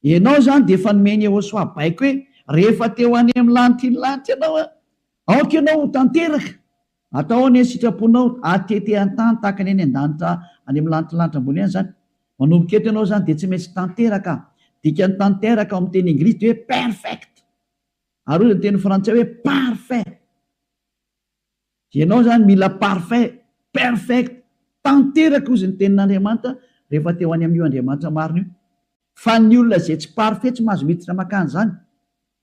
Ianao zany dia efa nomeny Yehosoa baiko hoe rehefa teo any amin'ny lanitra ny lanitra ianao, aoka ianao ho tanteraka, atao ny sitraponao atete an-tany tahaka ny eny an-danitra any amin'ny lanitranlanitra ambony any zany. Manomboka eto ianao zany dia tsy maintsy tanteraka, dikany tanteraka ao amin'ny teny anglisy dia hoe perfect, ary ozy ny teny frantsay hoe parfait. Ianao zany mila parfait, perfect, tanteraka ozy ny tenin'Andriamanitra rehefa teo any amin'io Andriamanitra marina io. Fa ny olona izay tsy parfait tsy mahazo miditra makany zany.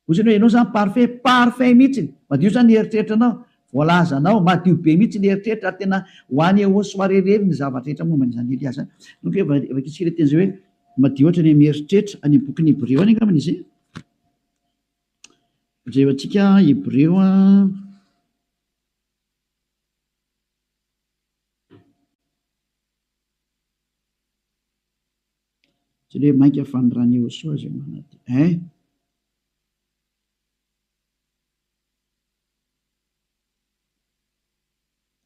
Ozy hoe ianao zany parfait mihitsy, madio zany eritreritranao, voalazanao madio be mihitsy ny eritreritra, tena ho any soarerery ny zavatra rehetra momba n'izany Elias. Donc efa kitsika teny izay hoe madio ohatra ny mieritreritra any amin'ny bokin'ny Hébreo any angambany izy. Jevantsika Hébreo tsy hoe mainka fanirany Joshua zay manady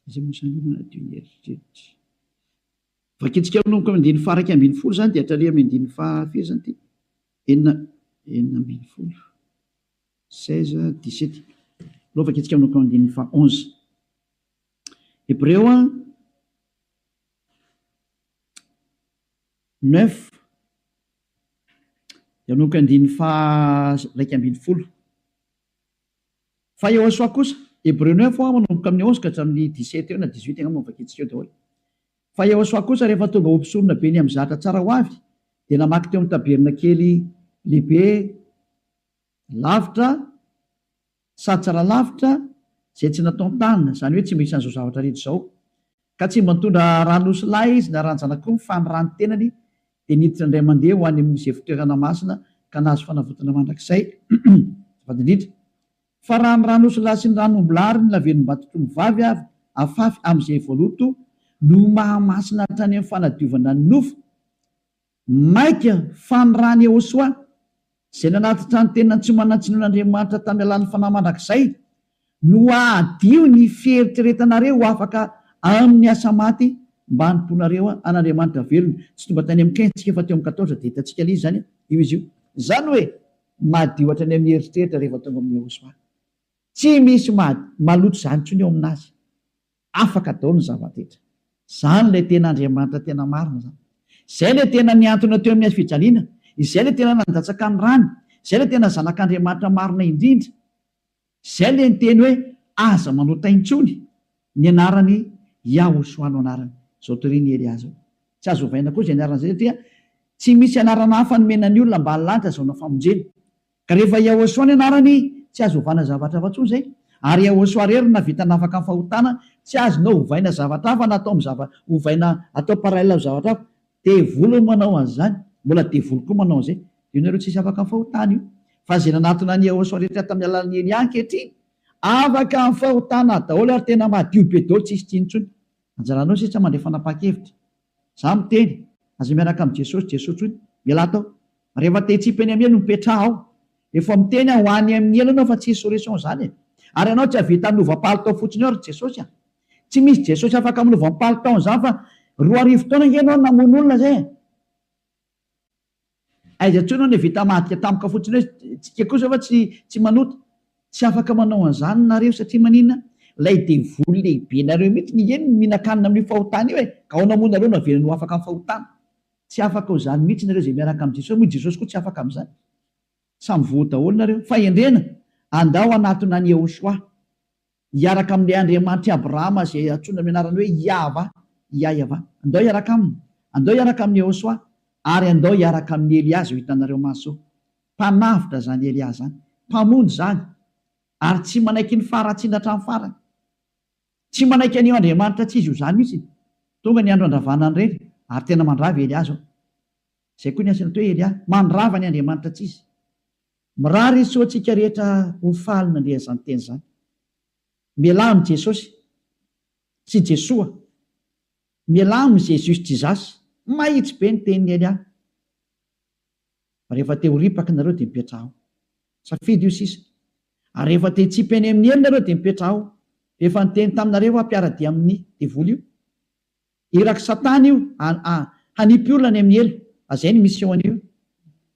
izay mosany manadio ny eritreritra. Vakitsika manomboka amin'ny andiny faha 1 zany dia hatrary amin'ny andiny faha firy zany ty enina ambin'ny folo 16 17 aloha vakitsika manomboka amin'ny andiny faha 11. Hébreo 9 dia manomboka andiny faha 1 fa Joshua kosa Hébreu 9 manomboka amin'ny 11 ka hatramin'ny 17 eo na 18 angamba vakitsika eo daholo. Fa Joshua kosa rehefa tonga ompisorona be ny amin'ny zatra tsara ho avy dia namaky teo amin'ny tabernakely lehibe lavitra sady tsara lavitra izay tsy natao tanina, izany hoe tsy misy an'izao zavatra rehetra izao, ka tsy mba nitondra ranosy lahy izy na ranjan'akoho fa ny rano tenany dia niditra indray mandeha ho any amin'izay fitoerana masina ka nahazo fanavotana mandrakizay vadindrindra. Fa raha ny ranosy lahy sy ny ranombolary ny lavenim-batotrony vavy avy afafy amin'izay voaloto no mahamasina hatrany amin'ny fanadiovana ny nofo maika fa ny rany Joshua izay nanatitra ny tena tsy manatsinoan'Andriamanitra tamy alan'ny fanahy mandrakizay no adio ny fieritreretanareo ho afaka amin'ny asa maty mba hanimponareo an'Andriamanitra velona. Tsy tomba tany amin'ny 15 fa teo amin'ny 14 dia hitantsika ilay zany io izy io. Izany hoe madio hatrany amin'ny eritreritra rehefa tonga amin'ny Joshua. Tsy misy maloto zany intsony eo aminazy, afaka daholo ny zava-drehetra. Zany ilay tena Andriamanitra tena marina zany. Izay ilay tena niantona teo amin'ny fijaliana, izay ilay tena nandatsaka ny rano, izay ilay tena zanak'Andriamanitra marina indrindra, izay ilay niteny hoe aza manota intsony ny anarany Joshua no anarany. Izao toriany Elias zao. Tsy azo ovaina koa izay anarana izay satria tsy misy anarana hafa nomenany olona mba halanitra izao na famonjena. Ka rehefa Joshua ny anarany tsy azo ovana zavatra hafa intsony zay, ary Joshua rery navita nafaka amin'ny fahotana, tsy azonao ovaina zavatra hafa na atao ovaina atao paralèle amin'ny zavatra hafa. Devoly manao an'izany, mbola devoly koa manao an'izay, io nareo tsisy afaka amin'ny fahotana io. Fa izay nanatona ny Joshua rehetra tamin'ny alalan'ny Elia ankehitriny afaka amin'ny fahotana daholo ary tena madio be daholo, tsisy tsiny intsony. Anjaranao sisa mandray fanapa-kevitra. Za miteny aza miaraka amin'ny Jesosy, Jesosy hoy miala tao. Rehefa te hitsipy ny amin'ny elo mipetraha ao. Efa miteny ho any amin'ny elo anao fa tsy solution zany. Ary anao tsy havita nova-palitao fotsiny eo ary Jesosy. Tsy misy Jesosy afaka minova-palitao zany fa 2 taona ngenao namono olona zay. Aiza intsony ny vita madika tampoka fotsiny hoe tsika kosa fa tsy manota. Tsy afaka manao an'izany nareo satria maninona? Lay devoly lehibe nareo mihitsy ny eny mihinan-kanina amin'ny fahotana io ka ao namono nareo navelany ho afaka amin'ny fahotana. Tsy afaka ho zany mihitsy nareo izay miaraka amin'ny Jesosy, moa Jesosy koa tsy afaka amin'izany. Samy voa daholo nareo. Fa endrena andao anatona ny Joshua hiaraka amin'ilay Andriamanitra Abrahama izay antsoina amin'ny anarany hoe Yahva. Andao hiaraka aminy, andao hiaraka amin'ny Joshua ary andao hiaraka amin'ny Elias ho hitanareo maso. Mpanavitra zany Elias zany, mpamonjy zany, ary tsy manaiky ny faratsiana hatramin'ny farany. Tsy manaiky an'io Andriamanitra tsy izy io zany mihitsy. Tonga ny andro andravana ny reny ary tena mandrava Elias zao. Izay koa ny asany atao hoe Elias, mandrava ny Andriamanitra tsy izy. Mirary izy soantsika rehetra ho faly nandeha izany teny izany. Miala amin'ny Jesosy sy Jesosy, miala amin'ny Jesosy Jizasy, mahitsy be ny tenin'ny Elias. Rehefa te ho ripaka nareo dia mipetraha ao. Safidy io sisa. Ary rehefa te hitsipy any amin'ny elo nareo dia mipetraha ao. Efa niteny taminareo ampiara-dia amin'ny devoly io. Iraky Satana io hanipy olona any amin'ny elo. Azay ny mission io.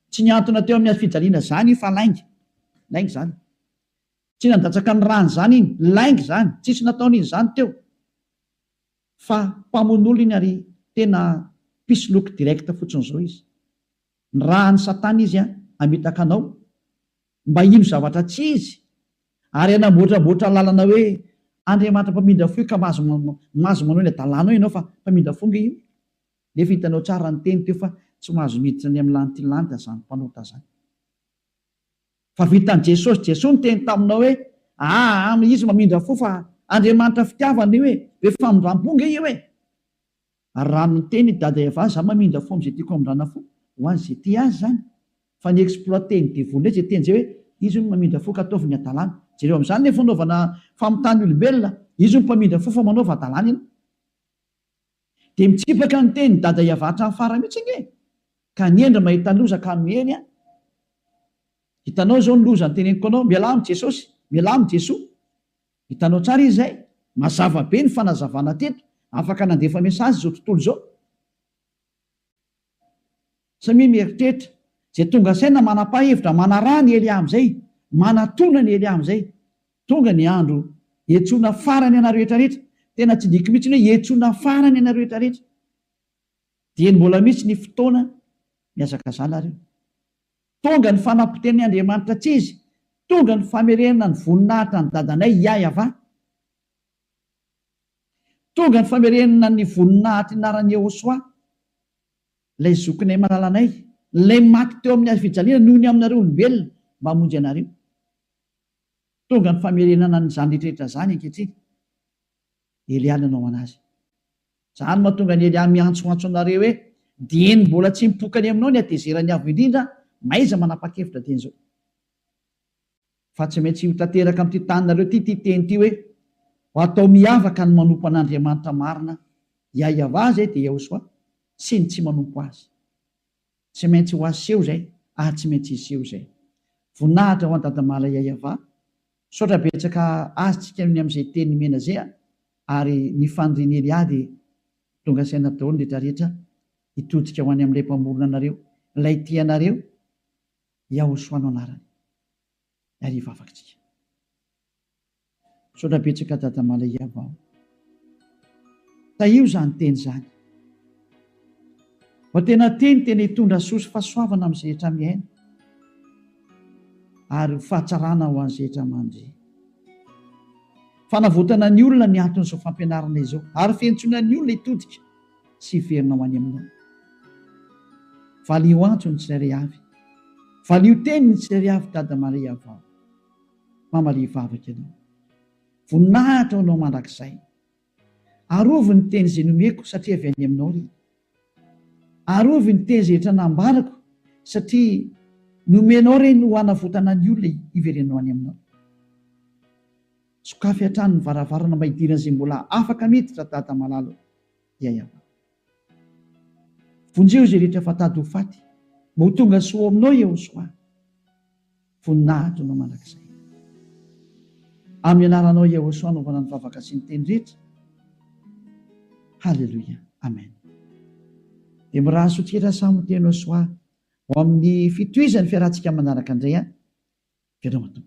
Tsy niantona teo amin'ny fijaliana zany io fa lainga zany. tsy nandatsaka ny rany zany iny, laingy zany, tsisy nataon'iny zany teo, fa mpamon'olo iny ary tena pisoloky direkta fotsiny zao izy. Ny raha ny satana izy amitaka anao mba ino zavatra tsy izy, ary anamboatraboatra lalana hoe Andriamanitra mpamindra fo ka mazo manao ny adalànao ianao fa mpamindra fonga io. Nefa hitanao tsara ny teny teo fa tsy mahazo miditra ny amin'ny lanity lanta zany mpanota zany. Fa vitan'i Jesosy, Jesosy ny teny taminao hoe izy mamindra fo fa Andriamanitra fitiavana io hoe famindram-ponga io ary raha ny teny dada eva za mamindra fo am'izay tiako amindrana fo ho an'izay ty azy zany, fa ny exploiteny devoly zay teny zay hoe izy no mamindra fo ka ataovy ny adalàna. Jereo amin'izany ny fanaovana famitany olombelona, izy no mpamindra fo fa manaova adalàna ianao. Dia mitsipaka ny teny dada iavatra amin'ny fara mihitsy nge, ka niendra mahita loza ka miheny hitanao zao ny loza ny teneniko anao, miala amin'ny Jesosy, miala amin'ny Jesoa. Hitanao tsara izy zay, mazava be ny fanazavana teto, afaka nandefa mesazy zao tontolo zao. Samy mieritreritra zay tonga saina manapa-hevitra manarà ny Elia amin'izay, manatona ny Elia amin'izay, tonga ny andro hiantsoana farany ana rehetra rehetra. Tena tsy diky mihitsy hoe hiantsoana farany ana rehetra rehetra. Dia mbola mihitsy ny fotoana miazaka zalareo. Tonga ny fanapoteny Andriamanitra tsy izy, tonga ny famerenana ny voninahitra ny dadanay Yahva, tonga ny famerenana ny voninahitra inaran'ny Yehosoa, ilay zokinay malalanay, ilay maty teo amin'ny fijaliana noho ny aminareo olombelona mba hamonjy anareo. Tonga ny famerenana nyzany rehetrarehetra zany ankehitriny. Elia nanao anazy. Zany mahatonga ny Elia miantsoantso anareo hoe dieny mbola tsy mipokany aminao ny atezerany avo indrindra, maiza manapa-kevitra teny zao. Fa tsy maintsy ho tanteraka amin'ity taninareo ty teny ty hoe ho atao miavaka ny manompo an'Andriamanitra marina, Yahva zay dia Yehosoa, sy ny tsy manompo azy. Tsy maintsy ho aseho zay, tsy maintsy iseho zay. Voninahitra ho an-dadamala Yahva, saotra betsaka azontsika ny amin'izay teny mena zay ary ny fandriany Elia dia tonga saina daholo ny rehetrarehetra hitodika ho any amin'ilay mpamorona anareo, ilay tianareo Yehosoa no anarany. Ariva afaksika. Saotra betsaka dadamala Yahva. Taio zany teny zany. Fa tena tena hitondra soa sy fahasoavana amin'izay rehetra miaina ary fahatsarana ho an'izay rehetra mandry. Fanavotana ny olona ny anton'izao fampianarana izao, ary fiantsoana ny olona hitodika sy hiverina ho any aminao. Valio antso ny tsirairay avy, valio teny ny tsirairay avy dadamala Yahva. Mamalia vavaka ianao, voninahitra ho anao mandrakizay, arovy ny teny izay nomeko satria avy any aminao ry. Arovy ny teny izay rehetra nambarako satria nomenao reny ho hanavotana ny olona hiverenao any aminao. Sokafy hatrany ny varavarana mba hidirana izay mbola afaka miditra dada malalo Yahva. Vonjeo izay rehetra fatady ho faty, mba ho tonga soa aminao Yehosoa, voninahitra no mandrakizay. Amin'ny anaranao Yehosoa anaovana ny vavaka sy ny teny rehetra. Halleluia, amen. Dia mirahaso tsira samy teny Yehosoa ho amin'ny fitohizan'ny fiarantsika manaraka indray. Fiarahana.